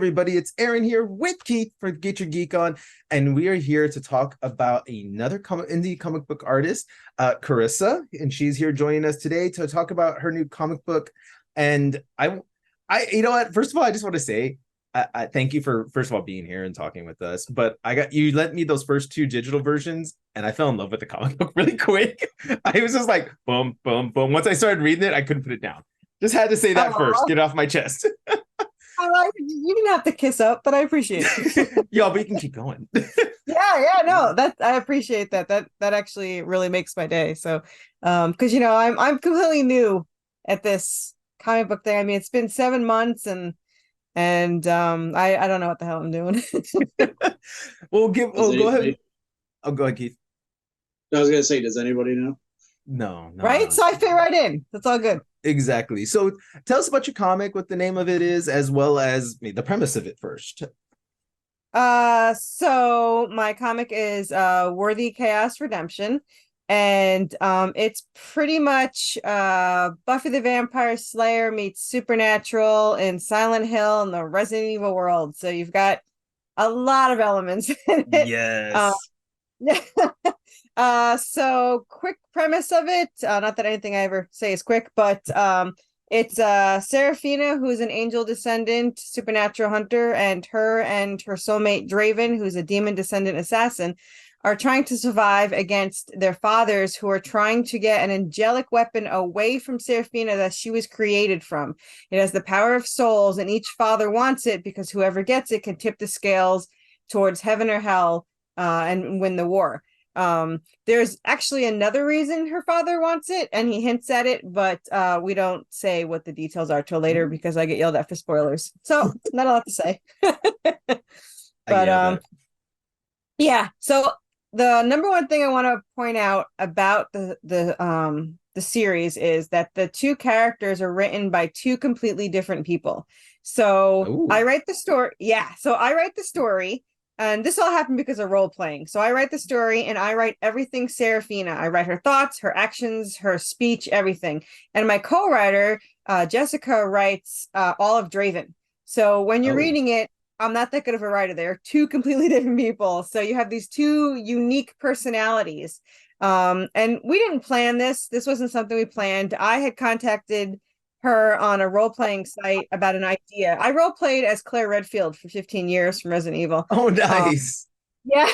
everybody, it's Aaron here with Keith for Get Your Geek On, and we are here to talk about another indie comic book artist, Corissa, and she's here joining us today to talk about her new comic book. And you know what? First of all, I just want to say, I thank you for first of all being here and talking with us. But you lent me those first two digital versions, and I fell in love with the comic book really quick. I was just like, boom, boom, boom. Once I started reading it, I couldn't put it down. Just had to say that first, get it off my chest. You didn't have to kiss up, but I appreciate it. Yo, but you can keep going. Yeah, no, that I appreciate that. That actually really makes my day. So, because I'm completely new at this comic book thing. I mean, it's been 7 months, and I don't know what the hell I'm doing. Go ahead. Oh, go ahead, Keith. I was gonna say, does anybody know? No, Right? no. So I fit right in. That's all good. Exactly. So tell us about your comic, what the name of it is, as well as the premise of it first. So my comic is Worthy Chaos Redemption, and it's pretty much Buffy the Vampire Slayer meets Supernatural in Silent Hill and the Resident Evil world. So you've got a lot of elements in it. Yes. Yeah. So quick premise of it, not that anything I ever say is quick, but it's Seraphina, who's an angel descendant supernatural hunter, and her soulmate Draven, who's a demon descendant assassin, are trying to survive against their fathers, who are trying to get an angelic weapon away from Seraphina that she was created from. It has the power of souls, and each father wants it because whoever gets it can tip the scales towards heaven or hell, and win the war. There's actually another reason her father wants it, and he hints at it, but we don't say what the details are till later because I get yelled at for spoilers. So not a lot to say. But yeah, so the number one thing I want to point out about the series is that the two characters are written by two completely different people. So Ooh. I write the story. Yeah, so I write the story. And this all happened because of role playing. So I write the story and I write everything Seraphina. I write her thoughts, her actions, her speech, everything. And my co-writer, Jessica, writes all of Draven. So when you're reading it, I'm not that good of a writer. They're two completely different people. So you have these two unique personalities. And we didn't plan this. This wasn't something we planned. I had contacted her on a role-playing site about an idea. I role-played as Claire Redfield for 15 years from Resident Evil. Oh, nice. Yeah.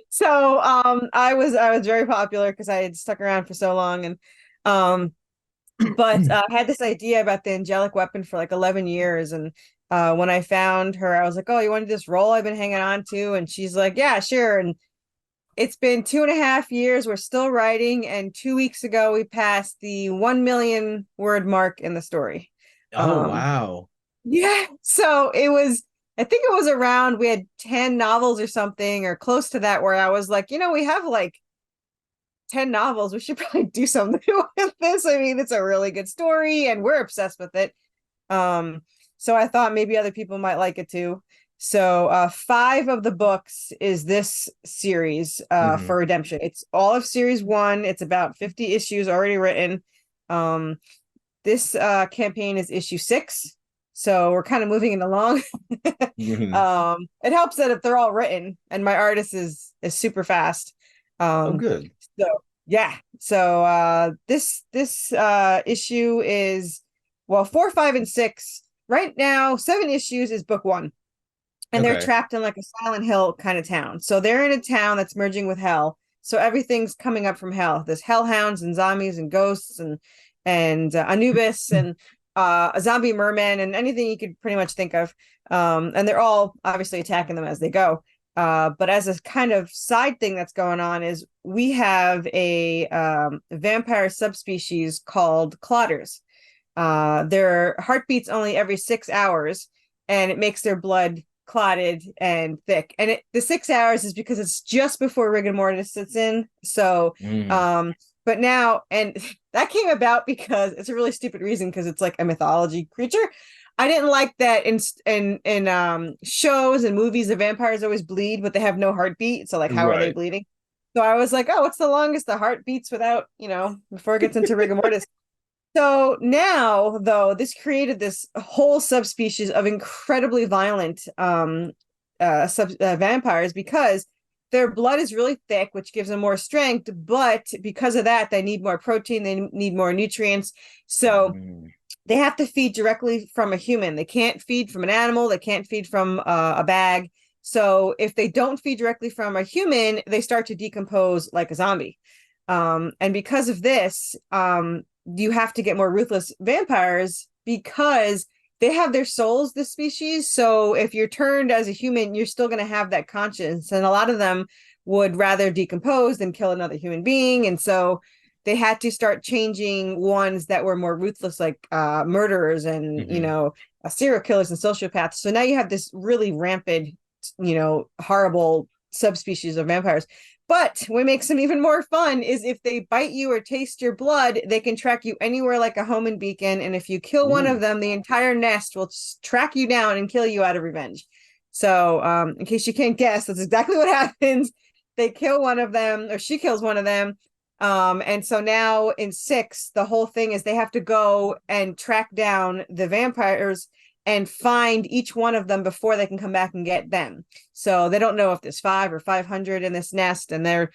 So I was very popular because I had stuck around for so long, and but I had this idea about the angelic weapon for like 11 years, and when I found her, I was like, oh, you wanted this role I've been hanging on to? And she's like, yeah, sure. And it's been 2.5 years. We're still writing. And 2 weeks ago, we passed the 1 million word mark in the story. Oh, wow. Yeah. So I think it was around, we had 10 novels or something, or close to that, where I was like, we have like 10 novels. We should probably do something with this. I mean, it's a really good story and we're obsessed with it. So I thought maybe other people might like it too. So 5 of the books is this series for Redemption. It's all of series 1. It's about 50 issues already written. This campaign is issue 6. So we're kind of moving it along. It helps that if they're all written, and my artist is super fast. Oh, good. So yeah. So this issue is 4, 5, and 6. Right now, 7 issues is book 1. And they're trapped in like a Silent Hill kind of town. So they're in a town that's merging with hell. So everything's coming up from hell. There's hellhounds and zombies and ghosts and Anubis and zombie mermen and anything you could pretty much think of. And they're all obviously attacking them as they go. But as a kind of side thing that's going on is we have a vampire subspecies called clotters. Their heart beats only every 6 hours, and it makes their blood clotted and thick. And the 6 hours is because it's just before rigor mortis sits in. So, but now, and that came about because it's a really stupid reason, because it's like a mythology creature. I didn't like that in shows and movies, the vampires always bleed, but they have no heartbeat. So like, how are they bleeding? So I was like, oh, what's the longest the heart beats without, before it gets into rigor mortis? So now, though, this created this whole subspecies of incredibly violent vampires because their blood is really thick, which gives them more strength. But because of that, they need more protein, they need more nutrients. So they have to feed directly from a human. They can't feed from an animal. They can't feed from a bag. So if they don't feed directly from a human, they start to decompose like a zombie. And because of this, you have to get more ruthless vampires because they have their souls, this species. So if you're turned as a human, you're still going to have that conscience. And a lot of them would rather decompose than kill another human being. And so they had to start changing ones that were more ruthless, like murderers and, serial killers and sociopaths. So now you have this really rampant, horrible subspecies of vampires. But what makes them even more fun is if they bite you or taste your blood, they can track you anywhere like a homing beacon. And if you kill one of them, the entire nest will track you down and kill you out of revenge. So in case you can't guess, that's exactly what happens. They kill one of them, or she kills one of them. And so now in 6, the whole thing is they have to go and track down the vampires and find each one of them before they can come back and get them. So they don't know if there's 5 or 500 in this nest, and they're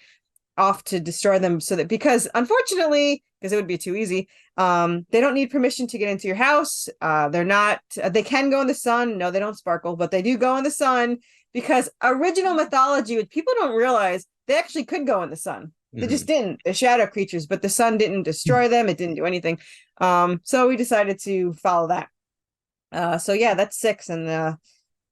off to destroy them. So that, because unfortunately, because it would be too easy, they don't need permission to get into your house. They can go in the sun. No, they don't sparkle, but they do go in the sun because original mythology, which people don't realize, they actually could go in the sun. They just didn't. They're shadow creatures, but the sun didn't destroy them. It didn't do anything. So we decided to follow that. So yeah, that's 6, and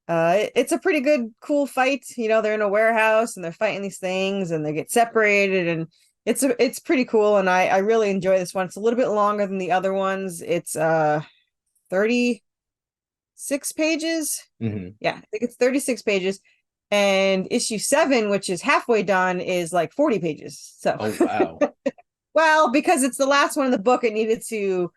it's a pretty good, cool fight. They're in a warehouse and they're fighting these things, and they get separated, and it's pretty cool. And I really enjoy this one. It's a little bit longer than the other ones. It's 36 pages. Yeah, I think it's 36 pages. And issue 7, which is halfway done, is like 40 pages. So, oh wow. Well, because it's the last one in the book, it needed to,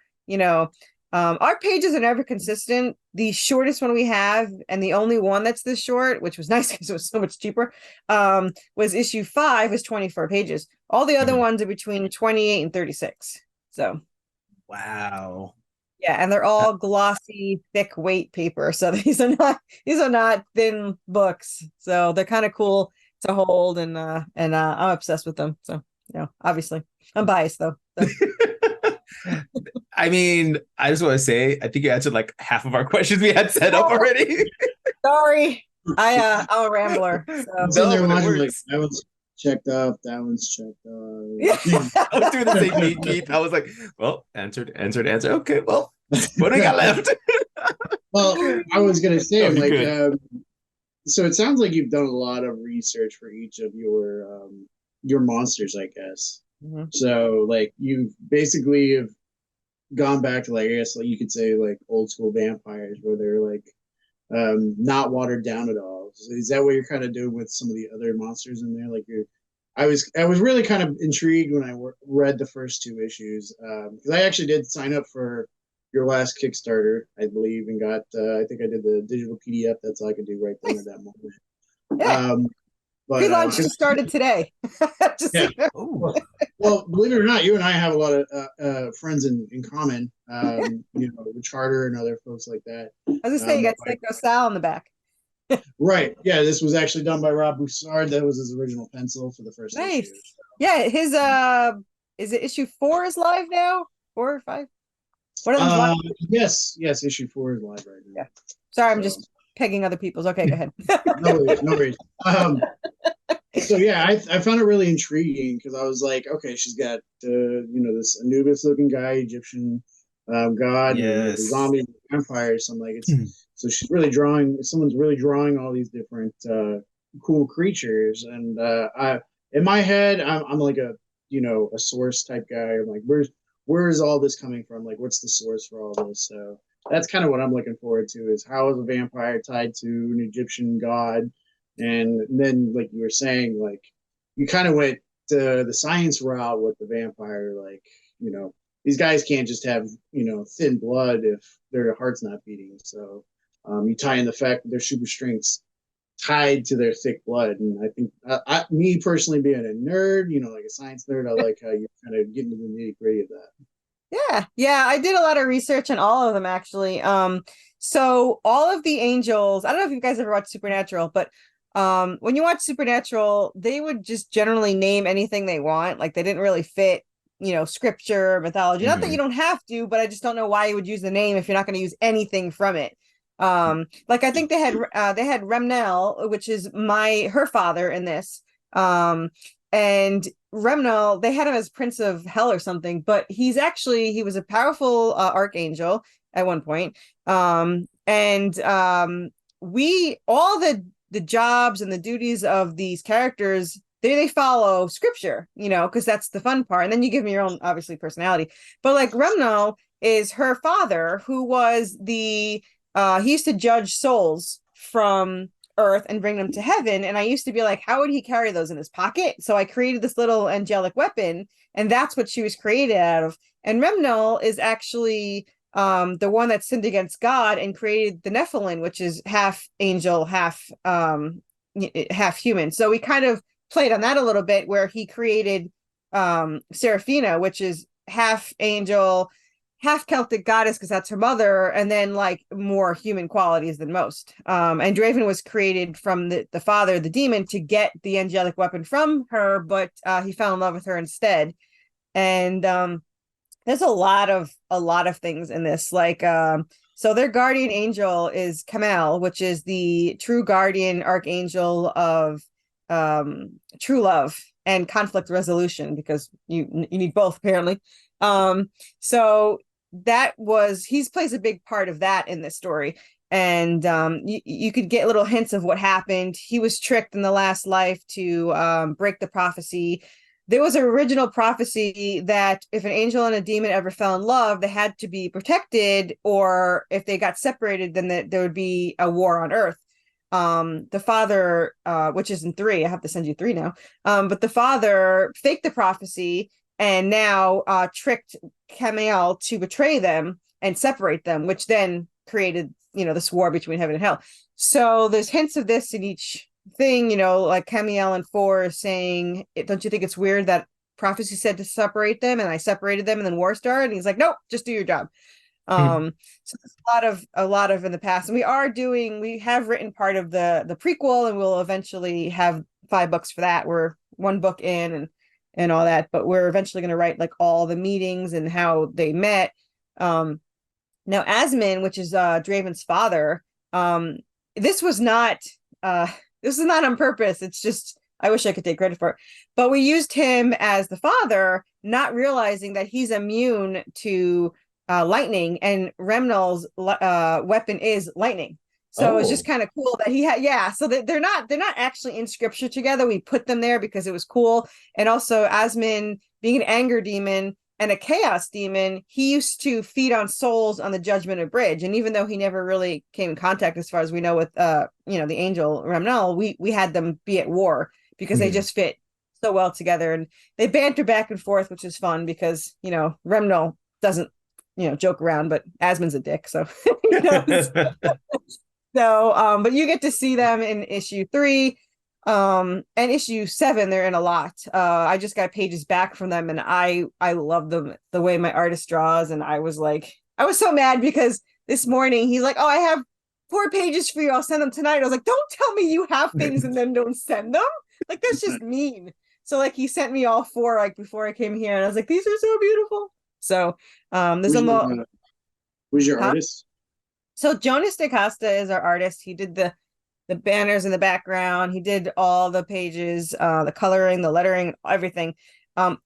our pages are never consistent. The shortest one we have, and the only one that's this short, which was nice because it was so much cheaper, was issue 5, is 24 pages. All the other ones are between 28 and 36. So, wow. Yeah, and they're all glossy, thick weight paper. So these are not thin books. So they're kind of cool to hold, and I'm obsessed with them. So, obviously I'm biased though. So. I mean, I just want to say, I think you answered like half of our questions we had set up already. Sorry. I'm a rambler. So. No, like, that one's checked up, that one's checked up. Yeah. I was doing the same thing, Keith. I was like, well, answered. Okay, well, what do we got left? Well, I was gonna say, so it sounds like you've done a lot of research for each of your monsters, I guess. So like you basically have gone back to, like, I guess, like you could say, like old school vampires where they're like not watered down at all. So is that what you're kind of doing with some of the other monsters in there? Like I was really kind of intrigued when I read the first 2 issues, because I actually did sign up for your last Kickstarter, I believe, and got I think I did the digital PDF. That's all I could do right then at that moment. Yeah. But pre-launch just started today. Yeah. Well, believe it or not, you and I have a lot of friends in common. The Charter and other folks like that. I was gonna say, you got Psycho Sal on the back. Right. Yeah, this was actually done by Rob Broussard. That was his original pencil for the first issue. So. Yeah, his is it issue 4 is live now? 4 or 5? One of them's live. Yes, issue 4 is live right now. Yeah. Sorry, I'm just pegging other people's. Okay, go ahead. No worries. So yeah, I found it really intriguing because I was like, okay, she's got this Anubis-looking guy, Egyptian god, zombie vampires. So I'm like, so she's really someone's really drawing all these different cool creatures, and in my head, I'm like a source type guy. I'm like, where is all this coming from? Like, what's the source for all this? So that's kind of what I'm looking forward to, is how is a vampire tied to an Egyptian god? And then, like you were saying, like you kind of went to the science route with the vampire. Like, these guys can't just have, thin blood if their heart's not beating. So you tie in the fact that their super strength's tied to their thick blood. And I think, me personally being a nerd, like a science nerd, I like how you kind of get into the nitty gritty of that. Yeah, I did a lot of research on all of them actually. So all of the angels, I don't know if you guys ever watched Supernatural, but when you watch Supernatural, they would just generally name anything they want. Like they didn't really fit, scripture, mythology. Not that you don't have to, but I just don't know why you would use the name if you're not going to use anything from it. Like I think they had Remnel, which is her father in this. And Remnel, they had him as Prince of Hell or something, but he was a powerful archangel at one point. And we all the jobs and the duties of these characters, they follow scripture, because that's the fun part. And then you give them your own, obviously, personality. But like Remnel is her father, who was he used to judge souls from earth and bring them to heaven. And I used to be like, how would he carry those in his pocket? So I created this little angelic weapon, and that's what she was created out of. And Remnel is actually the one that sinned against God and created the Nephilim, which is half angel, half human. So we kind of played on that a little bit, where he created Seraphina, which is half angel, half Celtic goddess, because that's her mother, and then like more human qualities than most. And Draven was created from the father, the demon, to get the angelic weapon from her, but he fell in love with her instead. And there's a lot of things in this. Like so their guardian angel is Kamel, which is the true guardian archangel of true love and conflict resolution, because you need both apparently. So he plays a big part of that in this story. And you could get little hints of what happened. He was tricked in the last life to break the prophecy. There was an original prophecy that if an angel and a demon ever fell in love, they had to be protected, or if they got separated, then there would be a war on Earth. The father, which is in 3, I have to send you 3 now. But the father faked the prophecy and now tricked Camiel to betray them and separate them, which then created, this war between heaven and hell. So there's hints of this in each thing, like Camiel in 4 is saying, don't you think it's weird that prophecy said to separate them and I separated them and then war started? And he's like, nope, just do your job. So there's a lot of in the past, and we have written part of the prequel, and we'll eventually have 5 books for that. We're 1 book in and all that, but we're eventually going to write like all the meetings and how they met. Now Asmin, which is Draven's father, this was not on purpose. It's just, I wish I could take credit for it, but we used him as the father, not realizing that he's immune to lightning, and Remnel's weapon is lightning. So it's just kind of cool that he had, so that they're not actually in scripture together. We put them there because it was cool. And also Asmin, being an anger demon and a chaos demon, he used to feed on souls on the Judgment of Bridge. And even though he never really came in contact, as far as we know, with the angel Remnel, we had them be at war because they just fit so well together, and they banter back and forth, which is fun because Remnel doesn't joke around, but Asmin's a dick, so so but you get to see them in issue 3, and issue 7. They're in a lot. I just got pages back from them, and I love them, the way my artist draws. And I was so mad because this morning he's like, oh, I have 4 pages for you, I'll send them tonight. I was like, don't tell me you have things and then don't send them. Like, that's just mean. So like he sent me all 4 like before I came here, and I was like, these are so beautiful. So there's who's your artist? So Jonas DaCosta is our artist. He did the banners in the background. He did all the pages, the coloring, the lettering, everything.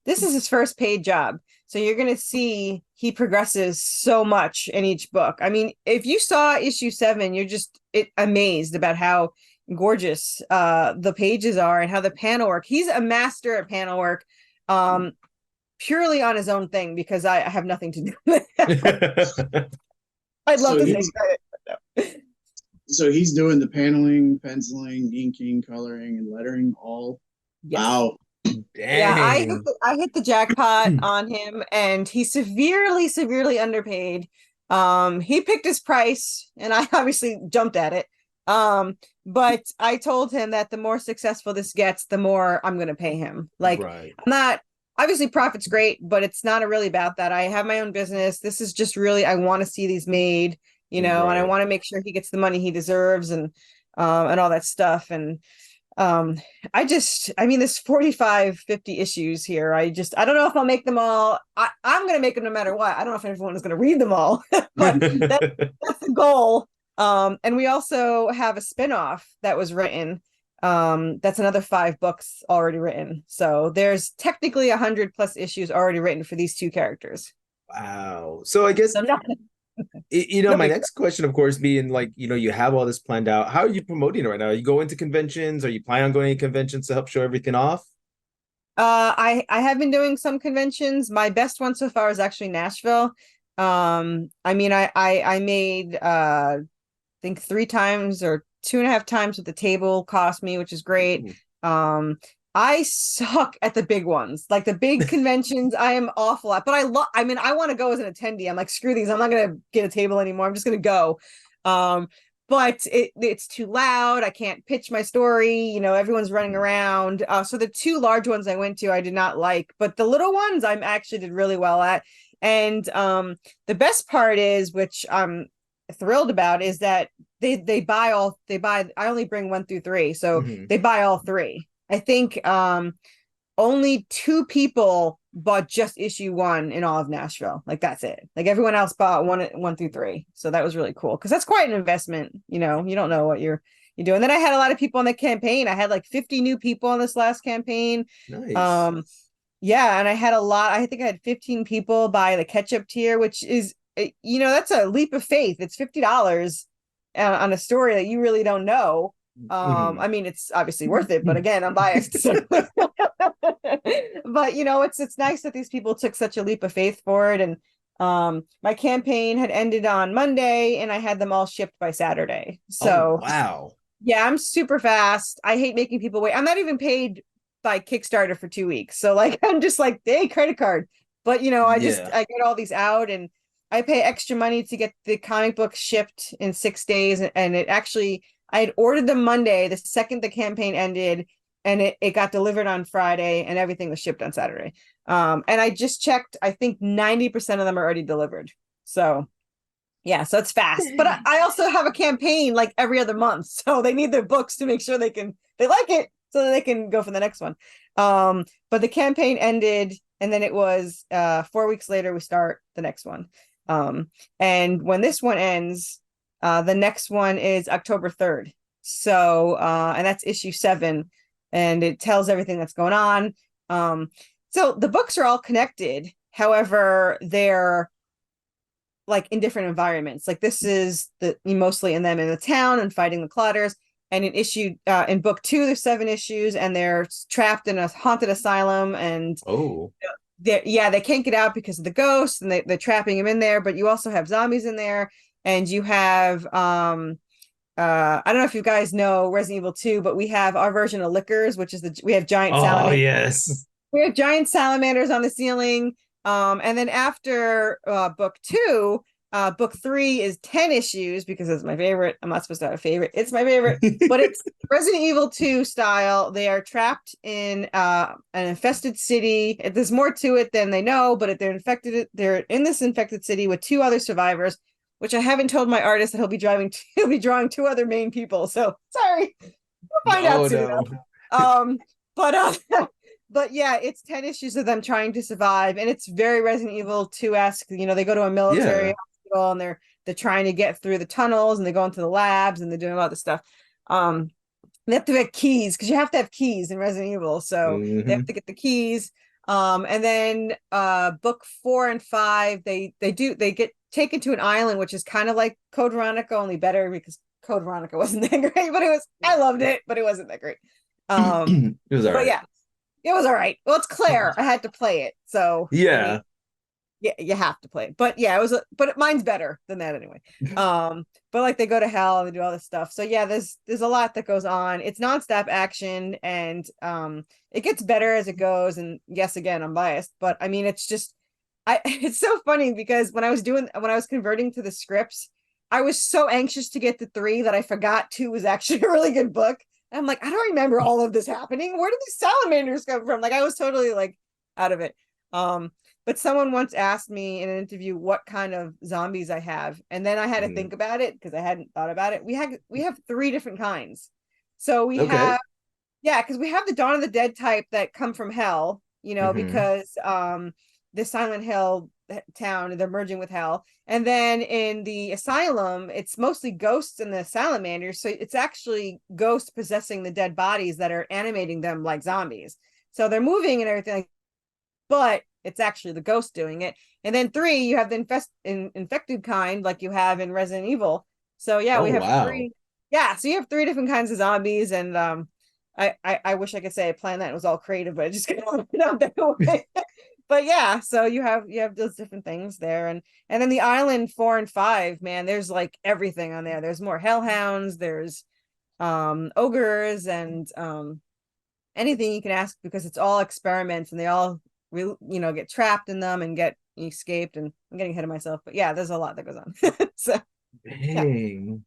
This is his first paid job. So you're going to see he progresses so much in each book. I mean, if you saw issue 7, you're just amazed about how gorgeous the pages are and how the panel work. He's a master at panel work. Purely on his own thing, because I have nothing to do with it. I'd love to say credit. So he's doing the paneling, penciling, inking, coloring, and lettering all. Yes. Wow. Dang. Yeah, I hit the jackpot on him, and he's severely underpaid. He picked his price, and I obviously jumped at it. But I told him that the more successful this gets, the more I'm going to pay him. Like, right. obviously profit's great, but it's not really about that. I have my own business. This is just really, I want to see these made, and I want to make sure he gets the money he deserves and all that stuff. And I mean, there's 45, 50 issues here. I don't know if I'll make them all. I'm going to make them no matter what. I don't know if everyone is going to read them all, but that's the goal. And we also have a spinoff that was written. That's another 5 books already written. So there's technically 100+ issues already written for these 2 characters. Wow. So I guess, my next question, of course, being like, you have all this planned out. How are you promoting it right now? Are you going to conventions? Are you planning on going to conventions to help show everything off? I have been doing some conventions. My best one so far is actually Nashville. I mean, I made I think 3 times or 2.5 times what the table cost me, which is great. I suck at the big ones, like the big conventions. I am awful at, but I want to go as an attendee. I'm like, screw these. I'm not going to get a table anymore. I'm just going to go. But it's too loud. I can't pitch my story. Everyone's running around. So the 2 large ones I went to, I did not like, but the little ones I'm actually did really well at. And the best part is, which I'm thrilled about, is that they buy. I only bring 1 through 3, so they buy all 3. I think only 2 people bought just issue 1 in all of Nashville. Like, that's it. Like, everyone else bought 1 through 3. So that was really cool, because that's quite an investment. You don't know what you're doing. Then I had a lot of people on the campaign. I had like 50 new people on this last campaign. Nice. Yeah, and I had a lot. I think I had 15 people buy the ketchup tier, which is, that's a leap of faith. It's $50 on a story that you really don't know. I mean, it's obviously worth it, but again, I'm biased. So. But it's nice that these people took such a leap of faith for it. And my campaign had ended on Monday, and I had them all shipped by Saturday. So wow. Yeah, I'm super fast. I hate making people wait. I'm not even paid by Kickstarter for 2 weeks. So like, I'm just like, hey, credit card. But I get all these out, and I pay extra money to get the comic book shipped in 6 days. And it actually, I had ordered them Monday, the second the campaign ended, and it got delivered on Friday, and everything was shipped on Saturday. And I just checked, I think 90% of them are already delivered. So yeah, so it's fast. But I also have a campaign like every other month. So they need their books to make sure they like it, so that they can go for the next one. But the campaign ended, and then it was 4 weeks later, we start the next one. And when this one ends, the next one is October 3rd. So, and that's issue 7, and it tells everything that's going on. So the books are all connected. However, they're like in different environments. Like, this is mostly in them in the town and fighting the Clotters. And in book 2, there's 7 issues, and they're trapped in a haunted asylum. And they can't get out because of the ghosts, and they're trapping him in there. But you also have zombies in there. And you have, I don't know if you guys know Resident Evil 2, but we have our version of Lickers, which is we have giant salamanders. Oh, yes. We have giant salamanders on the ceiling. And then after book 2, book 3 is 10 issues, because it's my favorite. I'm not supposed to have a favorite. It's my favorite, but it's Resident Evil 2 style. They are trapped in an infested city. There's more to it than they know, but they're infected. They're in this infected city with 2 other survivors, which I haven't told my artist that he'll be drawing 2 other main people. So sorry, we'll find out soon. No. But yeah, it's 10 issues of them trying to survive, and it's very Resident Evil 2-esque. They go to a military hospital, and they're trying to get through the tunnels, and they go into the labs, and they're doing a lot of stuff. They have to get keys, because you have to have keys in Resident Evil, so they have to get the keys. And then book 4 and 5, they get taken to an island, which is kind of like Code Veronica, only better, because Code Veronica wasn't that great, but I loved it, but it wasn't that great. It was all right. But yeah, it was all right. Well, it's Claire. I had to play it, so yeah. I mean, yeah, you have to play it. But yeah, but mine's better than that anyway. But like, they go to hell and they do all this stuff. So yeah, there's a lot that goes on. It's nonstop action, and it gets better as it goes. And yes, again, I'm biased, but I mean, it's just it's so funny, because when I was converting to the scripts, I was so anxious to get to 3 that I forgot 2 was actually a really good book. And I'm like, I don't remember all of this happening. Where did these salamanders come from? Like, I was totally like out of it. But someone once asked me in an interview what kind of zombies I have, and then I had to think about it because I hadn't thought about it. We have three different kinds. So we have, yeah, because we have the Dawn of the Dead type that come from hell, because the Silent Hill town, they're merging with hell. And then in the asylum, it's mostly ghosts and the salamanders. So it's actually ghosts possessing the dead bodies that are animating them like zombies. So they're moving and everything, but it's actually the ghost doing it. And then 3, you have the infected kind, like you have in Resident Evil. So yeah, we have 3. Yeah, so you have 3 different kinds of zombies, and I wish I could say I planned that it was all creative, but I just couldn't out that way. But yeah, so you have those different things there, and then the island 4 and 5, man, there's like everything on there. There's more hellhounds, there's ogres, and anything you can ask, because it's all experiments, and they all get trapped in them and get escaped. And I'm getting ahead of myself, but yeah, there's a lot that goes on. So Dang.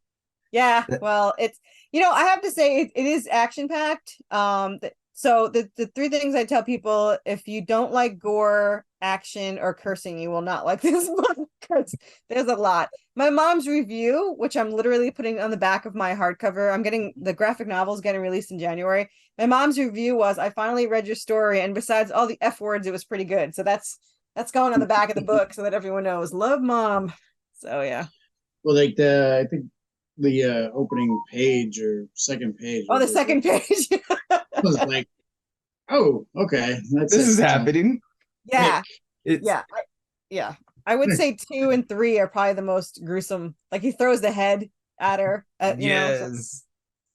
yeah, well, it's I have to say it is action packed. So the 3 things I tell people: if you don't like gore, action, or cursing, you will not like this book, because there's a lot. My mom's review, which I'm literally putting on the back of my hardcover, I'm getting the graphic novels getting released in January. My mom's review was, "I finally read your story, and besides all the F words, it was pretty good." So that's going on the back of the book so that everyone knows. Love, Mom. So yeah. Well, I think the opening page or second page. Oh, the second page. Was like, oh, okay, this is happening. Yeah, yeah. I would say 2 and 3 are probably the most gruesome. Like he throws the head at her. Yes.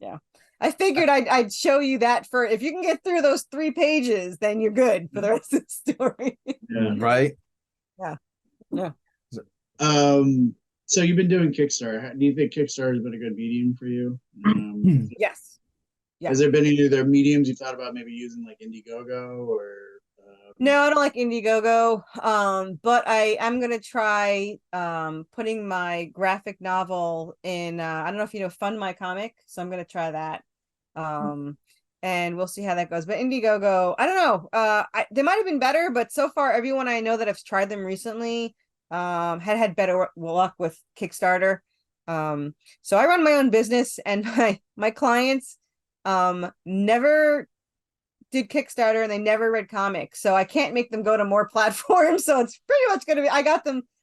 So, yeah. I figured I'd show you that for, if you can get through those 3 pages, then you're good for the rest of the story. Yeah. Right. Yeah. Yeah. So you've been doing Kickstarter. Do you think Kickstarter has been a good medium for you? Yes. Yeah. Has there been any other mediums you thought about maybe using, like Indiegogo or? No, I don't like Indiegogo. But I am gonna try putting my graphic novel in. I don't know if you know Fund My Comic, so I'm gonna try that. And we'll see how that goes. But Indiegogo, I don't know. They might have been better, but so far everyone I know that have tried them recently had better luck with Kickstarter. So I run my own business, and my clients never did Kickstarter, and they never read comics, so I can't make them go to more platforms. So it's pretty much going to be,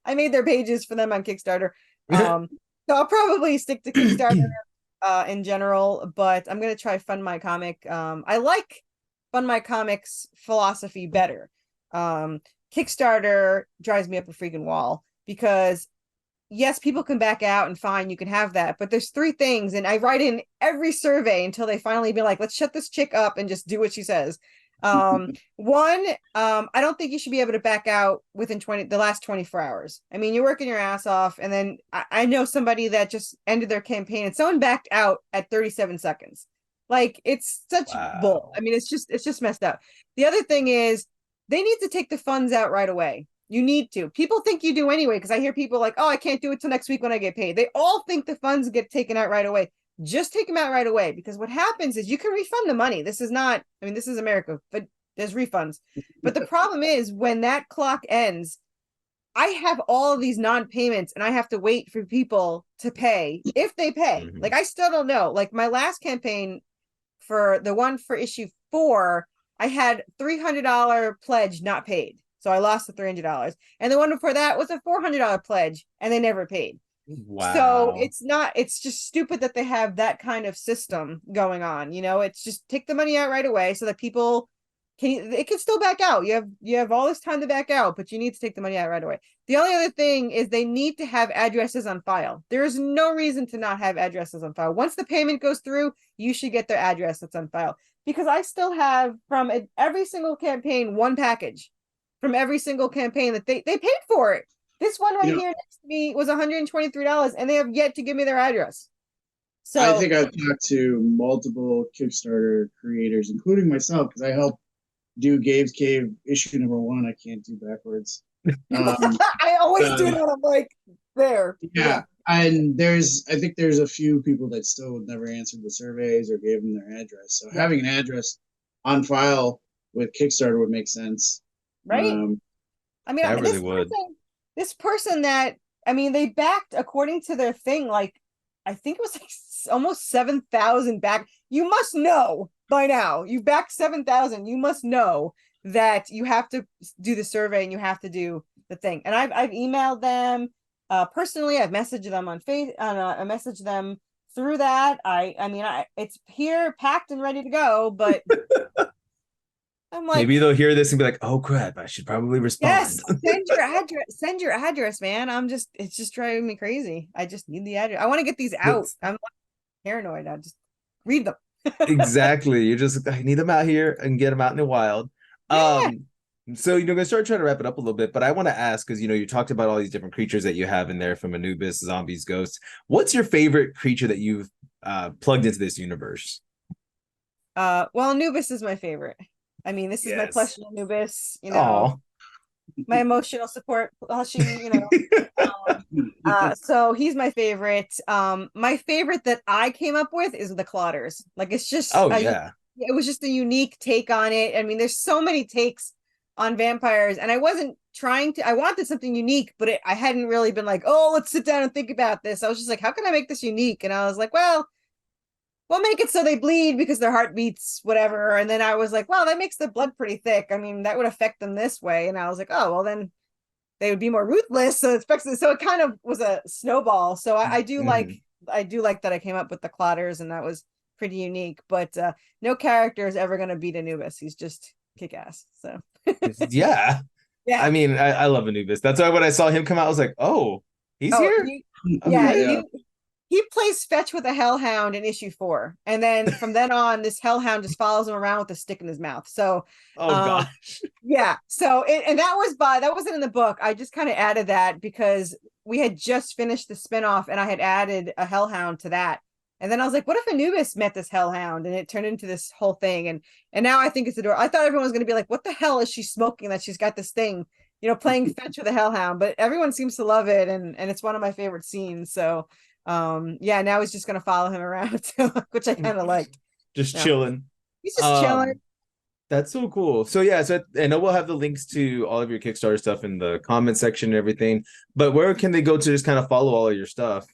I made their pages for them on Kickstarter. So I'll probably stick to Kickstarter in general, but I'm going to try Fund My Comic. I like Fund My Comic's philosophy better. Kickstarter drives me up a freaking wall, because yes, people can back out, and fine, you can have that, but there's 3 things, and I write in every survey until they finally be like, let's shut this chick up and just do what she says. 1, I don't think you should be able to back out within the last 24 hours. I mean, you're working your ass off, and then I know somebody that just ended their campaign, and someone backed out at 37 seconds. Like, it's such bull. I mean, it's just messed up. The other thing is, they need to take the funds out right away. You need to. People think you do anyway, because I hear people like, oh, I can't do it till next week when I get paid. They all think the funds get taken out right away. Just take them out right away, because what happens is you can refund the money. This is America, but there's refunds. But the problem is, when that clock ends, I have all of these non-payments, and I have to wait for people to pay, if they pay. Mm-hmm. Like, I still don't know. Like, my last campaign, for the one for issue 4, I had $300 pledge not paid. So I lost the $300. And the one before that was a $400 pledge, and they never paid. Wow. So it's just stupid that they have that kind of system going on. It's just take the money out right away, so that people it can still back out. You have all this time to back out, but you need to take the money out right away. The only other thing is, they need to have addresses on file. There is no reason to not have addresses on file. Once the payment goes through, you should get their address that's on file, because I still have from every single campaign 1 package from every single campaign that they paid for it. This one right here next to me was $123, and they have yet to give me their address. So I think I've talked to multiple Kickstarter creators, including myself, because I helped do Gabe's Cave issue number 1. I can't do backwards. I always do that. I'm like, there. Yeah. And I think there's a few people that still never answered the surveys or gave them their address. So having an address on file with Kickstarter would make sense. right? I mean, I really would. This person that, I mean, they backed, according to their thing, like, I think it was like almost 7,000 back. You must know by now, you backed 7,000. You must know that you have to do the survey and you have to do the thing. And I've emailed them personally. I've messaged them on I messaged them through that. I mean, it's here packed and ready to go, but I'm like, maybe they'll hear this and be like, "Oh crap, I should probably respond." Yes, send your address, man. It's just driving me crazy. I just need the address. I want to get these out. I'm paranoid. I just read them. Exactly. I need them out here and get them out in the wild. Yeah. So gonna start trying to wrap it up a little bit, but I want to ask, because you talked about all these different creatures that you have in there, from Anubis, zombies, ghosts. What's your favorite creature that you've plugged into this universe? Well, Anubis is my favorite. I mean, this is my plush Anubis, Oh, my emotional support plushie, so he's my favorite. My favorite that I came up with is the Clotters. Like, it's just it was just a unique take on it. I mean, there's so many takes on vampires, and I wasn't trying to, I wanted something unique, but I hadn't really been like, oh, let's sit down and think about this. I was just like, how can I make this unique? And I was like, well, we'll make it so they bleed because their heart beats, whatever. And then I was like, well, that makes the blood pretty thick. I mean, that would affect them this way. And I was like, oh, well, then they would be more ruthless. So it kind of was a snowball. So I do like that I came up with the Clotters, and that was pretty unique. But no character is ever going to beat Anubis. He's just kick ass. So yeah. I mean, I love Anubis. That's why when I saw him come out, I was like, oh, he's here. He plays fetch with a hellhound in issue 4, and then from then on, this hellhound just follows him around with a stick in his mouth. So, gosh, yeah. So, and that wasn't in the book. I just kind of added that because we had just finished the spinoff, and I had added a hellhound to that. And then I was like, what if Anubis met this hellhound, and it turned into this whole thing? And now I think it's adorable. I thought everyone was going to be like, what the hell is she smoking that she's got this thing, playing fetch with a hellhound? But everyone seems to love it, and it's one of my favorite scenes. So. Now he's just gonna follow him around, which I kind of liked. Just chilling. He's just chilling. That's so cool. So I know we'll have the links to all of your Kickstarter stuff in the comment section and everything, but where can they go to just kind of follow all of your stuff?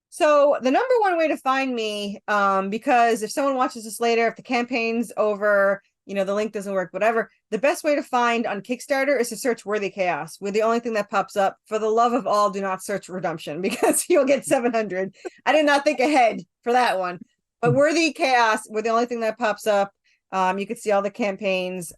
So the number one way to find me, because if someone watches this later, if the campaign's over, the link doesn't work, whatever, the best way to find on Kickstarter is to search Worthy Chaos. We're the only thing that pops up. For the love of all, do not search Redemption, because you'll get 700. I did not think ahead for that one, but Worthy Chaos, we're the only thing that pops up. You can see all the campaigns.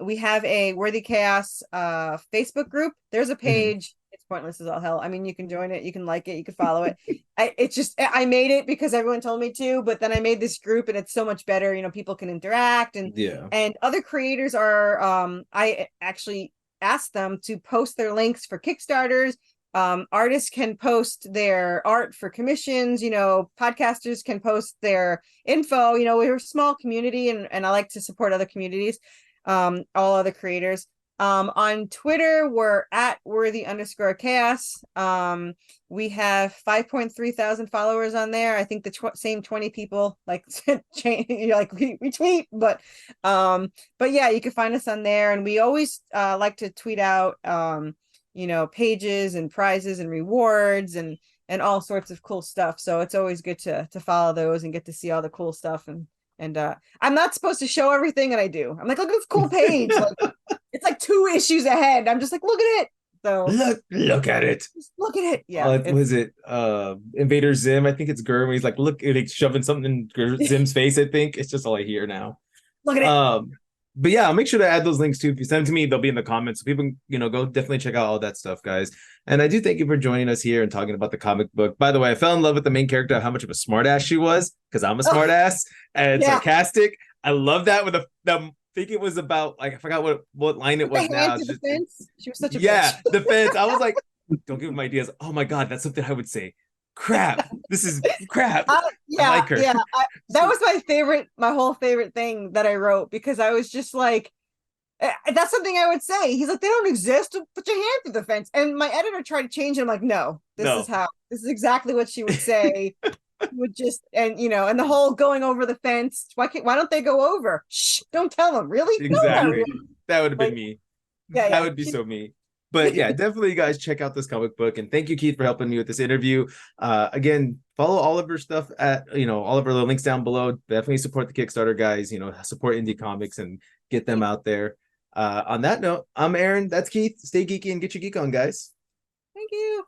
We have a Worthy Chaos Facebook group. There's a page. It's pointless as all hell. I mean, you can join it, you can like it, you can follow it. I made it because everyone told me to, but then I made this group, and it's so much better. People can interact, and other creators are. I actually asked them to post their links for Kickstarters. Artists can post their art for commissions. Podcasters can post their info. We're a small community, and I like to support other communities, all other creators. On Twitter, we're at worthy_chaos. We have 5.3 thousand followers on there. I think the same 20 people retweet, but yeah, you can find us on there. And we always like to tweet out pages and prizes and rewards and all sorts of cool stuff. So it's always good to follow those and get to see all the cool stuff. And I'm not supposed to show everything, and I do. I'm like, look at this cool page. It's like 2 issues ahead. I'm just like, look at it. So look at it. Just look at it. Yeah. Was it Invader Zim? I think it's Gurm. He's like, look, like shoving something in Zim's face. I think it's just all I hear now. Look at it. But yeah, I'll make sure to add those links too. If you send them to me, they'll be in the comments. So people, go definitely check out all that stuff, guys. And I do thank you for joining us here and talking about the comic book. By the way, I fell in love with the main character, how much of a smartass she was, because I'm a smartass and sarcastic. I love that with I think it was about, like, I forgot what line it was now. She was such a bitch. The fence. I was like, don't give them ideas. Oh my God, that's something I would say. Crap. This is crap. I like her. Yeah. That was my whole favorite thing that I wrote, because I was just like, that's something I would say. He's like, they don't exist. Put your hand through the fence. And my editor tried to change it. I'm like, no, this is exactly what she would say. Would just, and the whole going over the fence. Why don't they go over? Shh, don't tell them. Really? Exactly. That would have been me. Yeah, That would be so me. But yeah, definitely, guys, check out this comic book. And thank you, Keith, for helping me with this interview. Again, follow all of her stuff at, all of her links down below. Definitely support the Kickstarter, guys. Support indie comics and get them out there. On that note, I'm Aaron. That's Keith. Stay geeky and get your geek on, guys. Thank you.